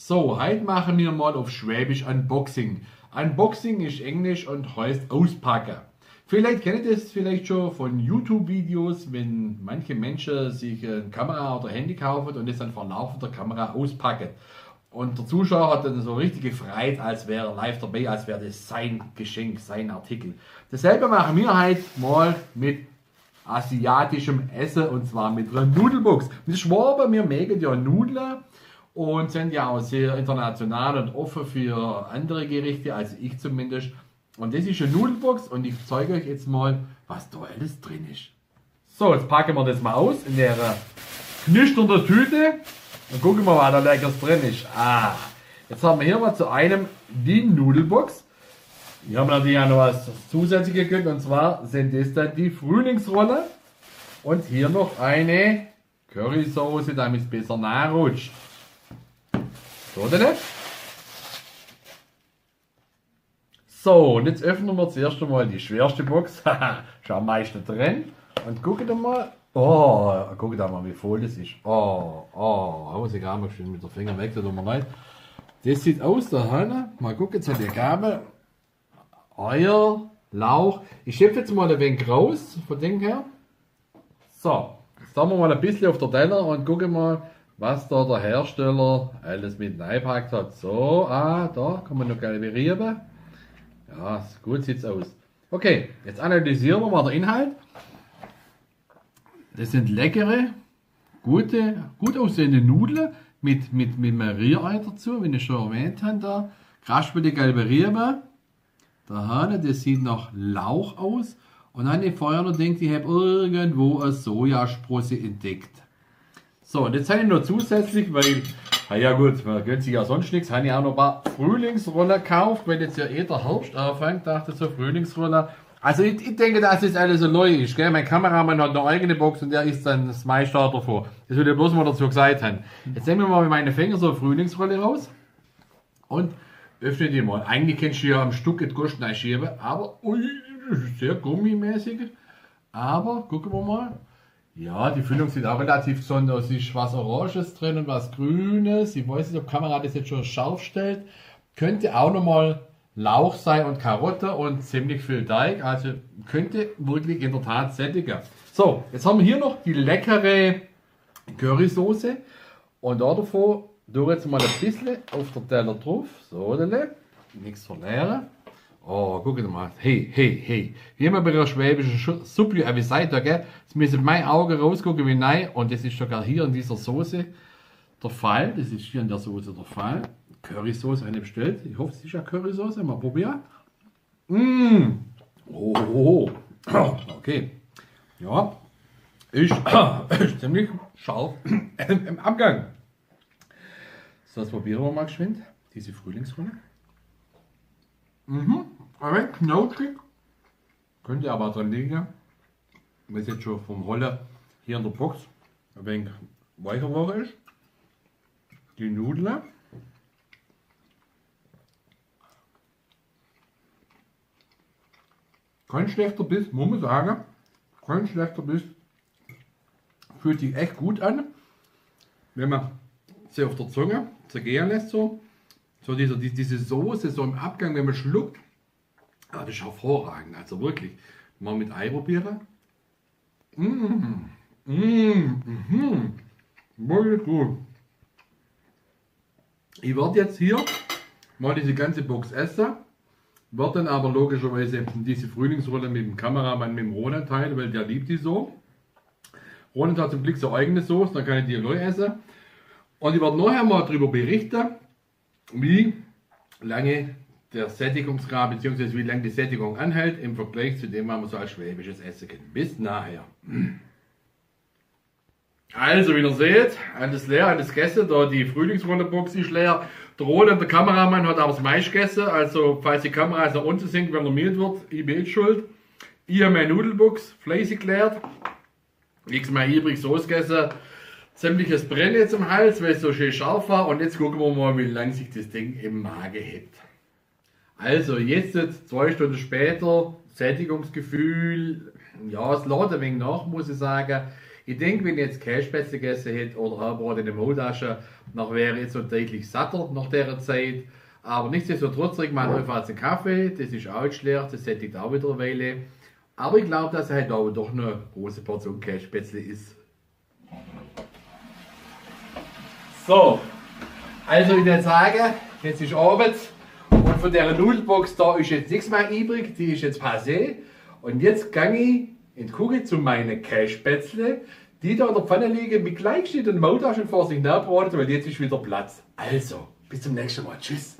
So, heute machen wir mal auf Schwäbisch Unboxing. Unboxing ist Englisch und heißt auspacken. Vielleicht kennt ihr das vielleicht schon von YouTube-Videos, wenn manche Menschen sich eine Kamera oder Handy kaufen und das dann vor laufender Kamera auspacken. Und der Zuschauer hat dann so richtig gefreut, als wäre er live dabei, als wäre das sein Geschenk, sein Artikel. Dasselbe machen wir heute mal mit asiatischem Essen und zwar mit einer Nudelbox. Wir Schwaben, wir mögen ja Nudeln und sind ja auch sehr international und offen für andere Gerichte, also ich zumindest. Und das ist eine Nudelbox und ich zeige euch jetzt mal, was da alles drin ist. So, jetzt packen wir das mal aus in der knisternde Tüte und gucken wir mal, was da Leckeres drin ist. Jetzt haben wir hier mal zu einem die Nudelbox. Hier haben wir natürlich auch noch was Zusätzliches gekriegt und zwar sind das dann die Frühlingsrolle und hier noch eine Currysoße, damit es besser nachrutscht. So, denn? So, und jetzt öffnen wir zuerst einmal die schwerste Box. Schon am meisten drin. Und gucken da mal. Oh, gucken da mal, wie voll das ist. Muss ich gerade mal schön mit den Fingern weg, das tut mir leid. Das sieht aus, da hinten. Mal gucken, jetzt hat die Gabel. Eier, Lauch. Ich schöpfe jetzt mal ein wenig raus, von dem her. So, jetzt haben wir mal ein bisschen auf der Teller und gucken mal, was da der Hersteller alles mit reingepackt hat. So, da kann man noch kalibrieren. Ja, gut sieht's aus. Okay, jetzt analysieren wir mal den Inhalt. Das sind leckere, gut aussehende Nudeln mit Rührei dazu, wie ich schon erwähnt habe. Da raspelte gelbe Rüben. Da Hahn, das sieht nach Lauch aus. Und dann habe ich vorher noch gedacht, ich habe irgendwo eine Sojasprosse entdeckt. So, und jetzt habe ich noch zusätzlich, weil, ja gut, man gönnt sich ja sonst nichts, habe ich auch noch ein paar Frühlingsroller gekauft, weil jetzt ja der Herbst anfängt, dachte so Frühlingsroller. Also ich denke, dass das alles so neu ist, gell? Mein Kameramann hat eine eigene Box und der ist dann das Mai-Starter davor. Das will ich bloß mal dazu gesagt haben. Jetzt nehmen wir mal mit meinen Fingern so eine Frühlingsrolle raus und öffne die mal. Eigentlich kannst du ja am Stück die Kosten einschieben, aber das ist sehr gummimäßig. Aber gucken wir mal. Ja, die Füllung sieht auch relativ gesund aus. Es ist was Oranges drin und was Grünes. Ich weiß nicht, ob die Kamera das jetzt schon scharf stellt. Könnte auch nochmal Lauch sein und Karotte und ziemlich viel Teig. Also könnte wirklich in der Tat sättigen. So, jetzt haben wir hier noch die leckere Currysoße. Und davon tue jetzt mal ein bisschen auf der Teller drauf. So, nichts verleeren. Oh, guck mal. Hey. Hier mal bei der schwäbischen Suppe, wie seid ihr, gell? Jetzt müssen meine Augen rausgucken wie nein. Und das ist sogar hier in dieser Soße der Fall. Das ist hier in der Soße der Fall. Currysoße eine bestellt. Ich hoffe, es ist ja Currysoße. Mal probieren. Okay. Ja. Ist ziemlich scharf im Abgang. So, das probieren wir mal geschwind. Diese Frühlingsrolle. Ein wenig knautschig. Könnte aber dran liegen, weil es jetzt schon vom Rolle hier in der Box ein wenig weicher geworden ist. Die Nudeln. Kein schlechter Biss, muss man sagen. Kein schlechter Biss. Fühlt sich echt gut an, wenn man sie auf der Zunge zergehen lässt. So diese Soße so im Abgang, wenn man schluckt. Das ist hervorragend, also wirklich. Mal mit Ei probieren. Wirklich gut. Ich werde jetzt hier mal diese ganze Box essen. Werde dann aber logischerweise diese Frühlingsrolle mit dem Kameramann, mit dem Ronald teilen, weil der liebt die so. Ronald hat zum Glück so eigene Soße, dann kann ich die neu essen. Und ich werde nachher mal darüber berichten, wie lange der Sättigungsgrad bzw. wie lange die Sättigung anhält im Vergleich zu dem, was man so als schwäbisches Essen kennt. Bis nachher. Also, wie ihr seht, alles leer, alles gegessen. Da die Frühlingsrolle-Box ist leer. Der Roland, der Kameramann, hat aber das meiste gegessen. Also, falls die Kamera nach unten sinkt, wenn er mild wird, ich bin jetzt schuld. Ich habe meine Nudelbox fleißig geleert. Nichts mehr übrig, Soße gegessen. Ziemliches Brennen jetzt im Hals, weil es so schön scharf war. Und jetzt gucken wir mal, wie lange sich das Ding im Magen hebt. Also, jetzt 2 Stunden später, Sättigungsgefühl. Ja, es lädt ein wenig nach, muss ich sagen. Ich denke, wenn ich jetzt Kässpätzle gegessen hätte oder Haarbrot in der Maultasche, dann wäre ich jetzt so deutlich satter nach dieser Zeit. Aber nichtsdestotrotz trinkt man einfach jetzt einen Kaffee, das ist auch nicht schlecht, das sättigt auch wieder eine Weile. Aber ich glaube, dass er halt auch doch eine große Portion Kässpätzle ist. So, also ich würde sagen, jetzt ist Abend und von der Nudelbox da ist jetzt nichts mehr übrig, die ist jetzt passé. Und jetzt gehe ich in die Küche zu meinen Kässpätzle, die da in der Pfanne liegen, mit Kleinschnitt und Maultaschen vor sich nachbraten, weil jetzt ist wieder Platz. Also, bis zum nächsten Mal. Tschüss.